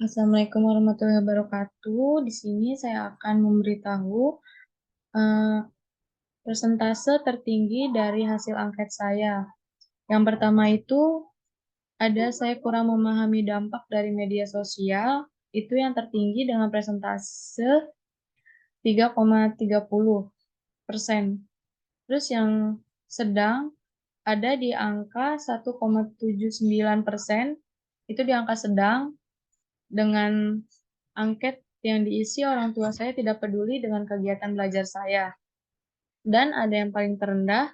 Assalamualaikum warahmatullahi wabarakatuh. Di sini saya akan memberitahu eh, persentase tertinggi dari hasil angket saya. Yang pertama itu ada saya kurang memahami dampak dari media sosial, itu yang tertinggi dengan persentase 3,30%. Terus yang sedang ada di angka 1,79%, itu di angka sedang. Dengan angket yang diisi orang tua saya tidak peduli dengan kegiatan belajar saya. Dan ada yang paling terendah,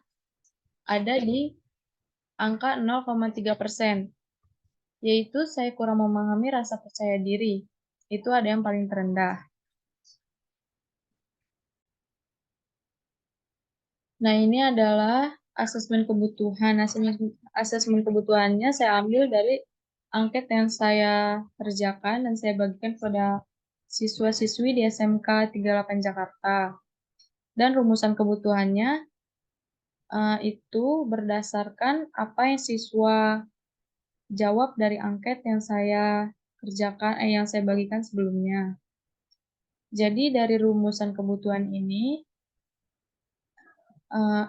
ada di angka 0,3%, yaitu saya kurang memahami rasa percaya diri. Itu ada yang paling terendah. Nah, ini adalah asesmen kebutuhan. Asesmen kebutuhannya saya ambil dari angket yang saya kerjakan dan saya bagikan kepada siswa-siswi di SMK 38 Jakarta. Dan rumusan kebutuhannya itu berdasarkan apa yang siswa jawab dari angket yang saya kerjakan, yang saya bagikan sebelumnya. Jadi dari rumusan kebutuhan ini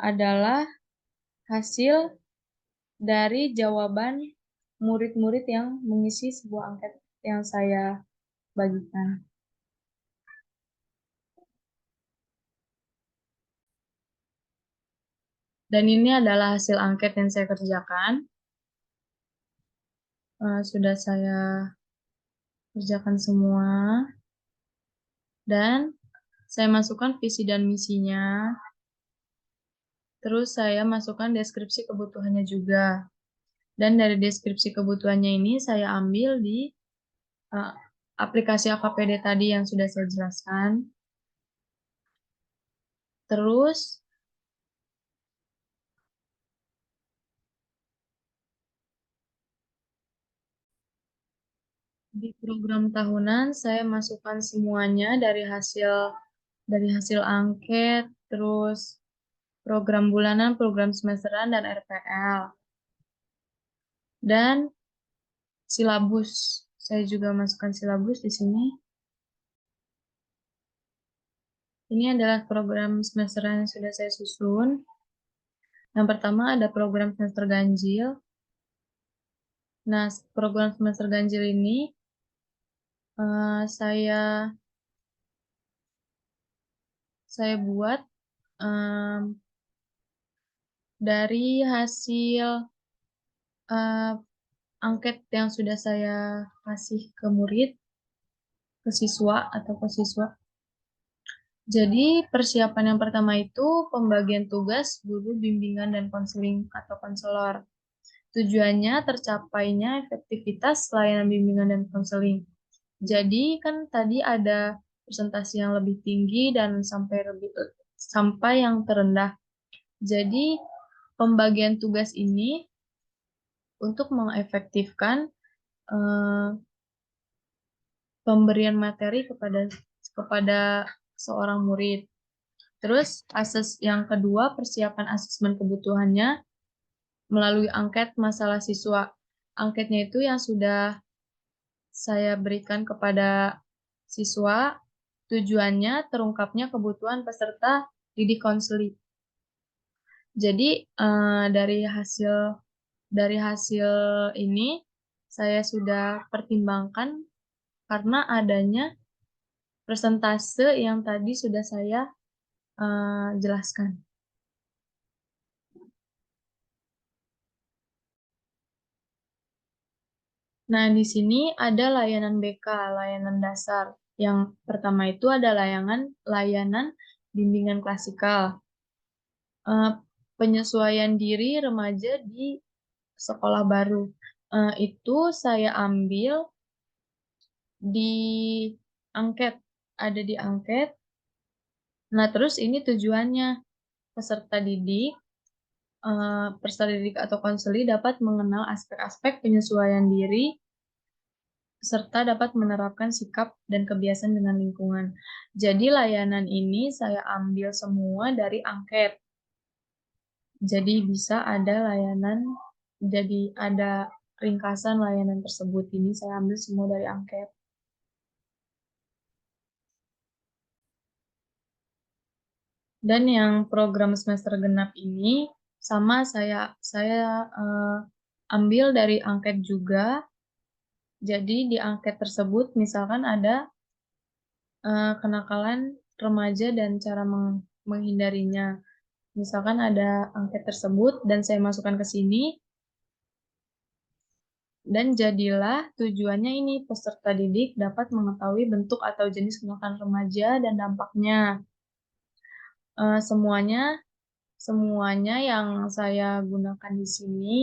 adalah hasil dari jawaban murid-murid yang mengisi sebuah angket yang saya bagikan. Dan ini adalah hasil angket yang saya kerjakan. Sudah saya kerjakan semua. Dan saya masukkan visi dan misinya. Terus saya masukkan deskripsi kebutuhannya juga. Dan dari deskripsi kebutuhannya ini saya ambil di uh, aplikasi AKPD tadi yang sudah saya jelaskan. Terus di program tahunan saya masukkan semuanya dari hasil angket, terus program bulanan, program semesteran, dan RPL. Dan silabus. Saya juga masukkan silabus di sini. Ini adalah program semesteran yang sudah saya susun. Yang pertama ada program semester ganjil. Nah, program semester ganjil ini saya buat dari hasil eh, angket yang sudah saya kasih ke murid, ke siswa atau ke siswa. Jadi persiapan yang pertama itu pembagian tugas guru bimbingan dan konseling atau konselor. Tujuannya tercapainya efektivitas layanan bimbingan dan konseling. Jadi kan tadi ada presentasi yang lebih tinggi dan sampai yang terendah. Jadi pembagian tugas ini untuk mengefektifkan eh, pemberian materi kepada seorang murid. Terus yang kedua persiapan asesmen kebutuhannya melalui angket masalah siswa. Angketnya itu yang sudah saya berikan kepada siswa, tujuannya terungkapnya kebutuhan peserta didik konseling. Jadi dari hasil ini saya sudah pertimbangkan karena adanya persentase yang tadi sudah saya jelaskan. Nah, di sini ada layanan BK, layanan dasar. Yang pertama itu ada layanan bimbingan klasikal. Eh, Penyesuaian diri remaja di sekolah baru. Itu saya ambil di angket, ada di angket. Nah, terus ini tujuannya peserta didik, peserta didik atau konseli dapat mengenal aspek-aspek penyesuaian diri serta dapat menerapkan sikap dan kebiasaan dengan lingkungan. Jadi layanan ini saya ambil semua dari angket. Jadi jadi ada ringkasan layanan tersebut ini saya ambil semua dari angket. Dan yang program semester genap ini sama saya ambil dari angket juga. Jadi di angket tersebut misalkan ada kenakalan remaja dan cara menghindarinya. Misalkan ada angket tersebut dan saya masukkan ke sini, dan jadilah tujuannya ini peserta didik dapat mengetahui bentuk atau jenis kenakalan remaja dan dampaknya. Semuanya semuanya yang saya gunakan di sini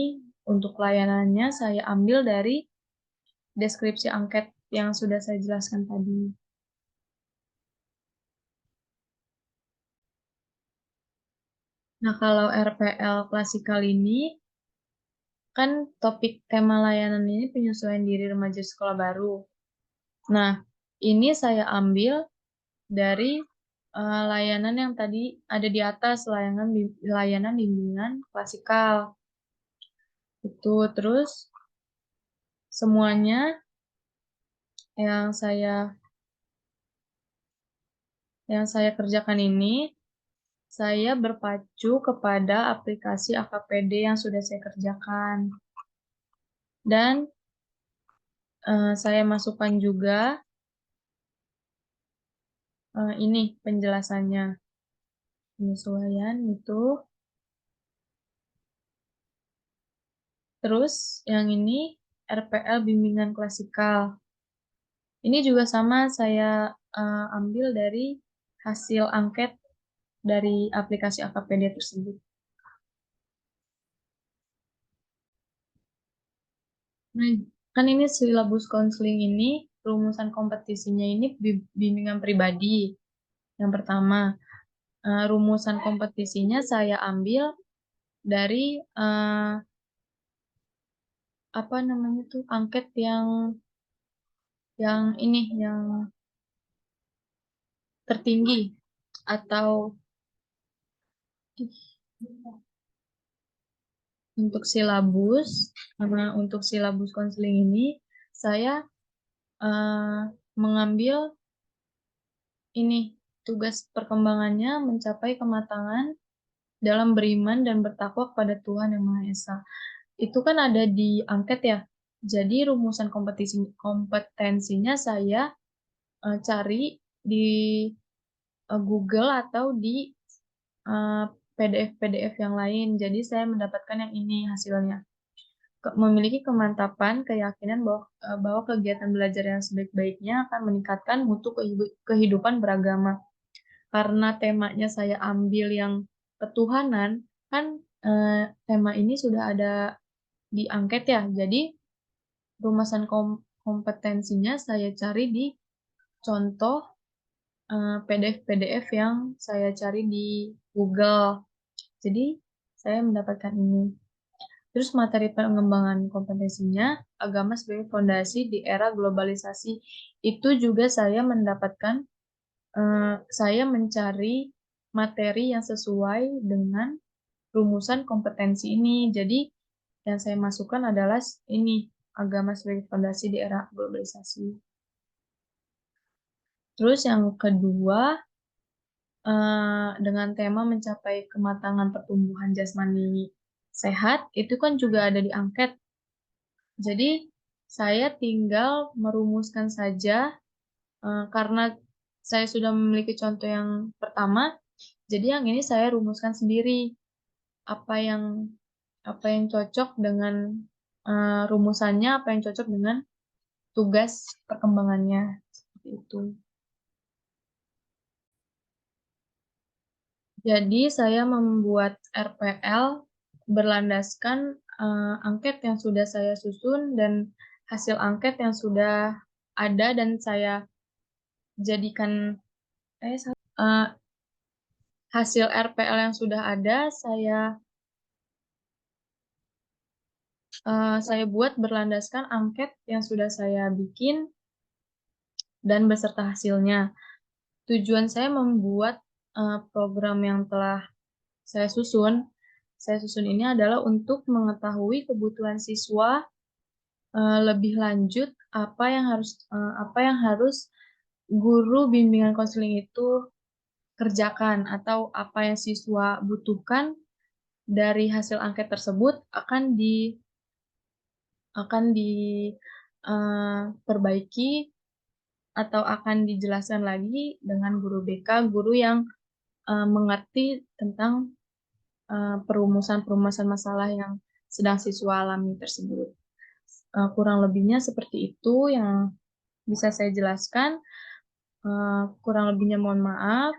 untuk layanannya saya ambil dari deskripsi angket yang sudah saya jelaskan tadi. Nah, kalau RPL klasikal ini kan topik tema layanan ini penyesuaian diri remaja sekolah baru. Nah, ini saya ambil dari layanan yang tadi ada di atas, layanan bimbingan klasikal. Itu terus semuanya yang saya kerjakan ini saya berpacu kepada aplikasi AKPD yang sudah saya kerjakan. Dan saya masukkan juga ini penjelasannya. Penyesuaian itu. Terus yang ini RPL bimbingan klasikal. Ini juga sama saya ambil dari hasil angket dari aplikasi AKPD tersebut. Nah, kan ini silabus konseling ini, rumusan kompetisinya ini bimbingan pribadi. Yang pertama, rumusan kompetisinya saya ambil dari apa namanya tuh angket yang tertinggi atau untuk silabus konseling ini saya eh, mengambil ini tugas perkembangannya mencapai kematangan dalam beriman dan bertakwa kepada Tuhan Yang Maha Esa. Itu kan ada di angket ya. Jadi rumusan kompetensinya saya cari di Google atau di PDF-PDF yang lain. Jadi saya mendapatkan yang ini hasilnya. Memiliki kemantapan, keyakinan bahwa kegiatan belajar yang sebaik-baiknya akan meningkatkan mutu kehidupan beragama. Karena temanya saya ambil yang ketuhanan, kan tema ini sudah ada di angket ya. Jadi rumusan kompetensinya saya cari di contoh PDF-PDF yang saya cari di Google. Jadi saya mendapatkan ini. Terus materi pengembangan kompetensinya, agama sebagai fondasi di era globalisasi. Itu juga saya mendapatkan, saya mencari materi yang sesuai dengan rumusan kompetensi ini. Jadi yang saya masukkan adalah ini, agama sebagai fondasi di era globalisasi. Terus yang kedua, dengan tema mencapai kematangan pertumbuhan jasmani sehat, itu kan juga ada di angket. Jadi saya tinggal merumuskan saja karena saya sudah memiliki contoh yang pertama, jadi yang ini saya rumuskan sendiri apa yang cocok dengan rumusannya, apa yang cocok dengan tugas perkembangannya seperti itu. Jadi saya membuat RPL berlandaskan angket yang sudah saya susun dan hasil angket yang sudah ada dan saya jadikan hasil RPL yang sudah ada saya buat berlandaskan angket yang sudah saya bikin dan beserta hasilnya. Tujuan saya membuat program yang telah saya susun. Saya susun ini adalah untuk mengetahui kebutuhan siswa lebih lanjut apa yang harus guru bimbingan konseling itu kerjakan atau apa yang siswa butuhkan dari hasil angket tersebut akan perbaiki atau akan dijelaskan lagi dengan guru BK, guru yang mengerti tentang perumusan-perumusan masalah yang sedang siswa alami tersebut. Kurang lebihnya seperti itu yang bisa saya jelaskan. Kurang lebihnya mohon maaf.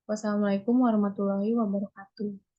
Wassalamualaikum warahmatullahi wabarakatuh.